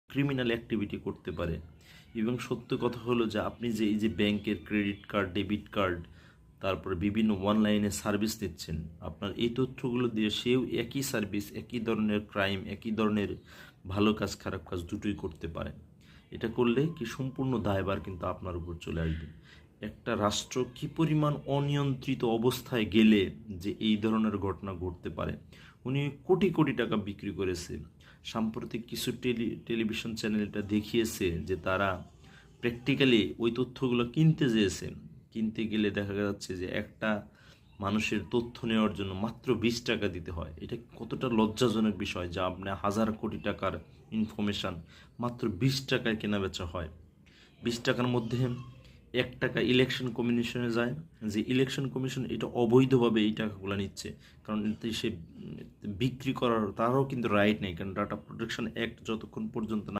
Criminal activity করতে পারে। এবং সত্য কথা হলো যে আপনি যে এই যে ব্যাংকের ক্রেডিট কার্ড, ডেবিট কার্ড, তারপরে বিভিন্ন অনলাইনে সার্ভিস নিচ্ছেন, আপনার এই তথ্যগুলো দিয়ে সেও একই সার্ভিস, একই ধরনের ক্রাইম, একই ধরনের ভালো কাজ খারাপ কাজ দুটোই করতে পারে। এটা করলে কি সম্পূর্ণ দায়ভার কিন্তু আপনার উপর চলে আসবে। একটা রাষ্ট্র কি পরিমাণ অনিয়ন্ত্রিত অবস্থায় গেলে যে এই ধরনের ঘটনা ঘটতে পারে। উনি কোটি কোটি টাকা বিক্রি করেছে। সাম্প্রতিক কিছু টেলিভিশন চ্যানেল এটা দেখিয়েছে যে তারা প্র্যাকটিক্যালি ওই তথ্যগুলো কিনতে চেয়েছে। কিনতে গেলে দেখা যাচ্ছে যে একটা মানুষের তথ্য নেওয়ার জন্য মাত্র 20 টাকা দিতে হয়। এটা কতটা লজ্জাজনক বিষয় যা আপনার হাজার কোটি টাকার ইনফরমেশান মাত্র 20 টাকায় কেনা বেচা হয়। 20 টাকার মধ্যে 1 টাকা ইলেকশন কমিশনে যায়, যে ইলেকশন কমিশন এটা অবৈধভাবে এই টাকাগুলো নিচ্ছে। কারণ এতে সে বিক্রি করার তারও কিন্তু রাইট নেই, কারণ ডাটা প্রোটেকশন অ্যাক্ট যতক্ষণ পর্যন্ত না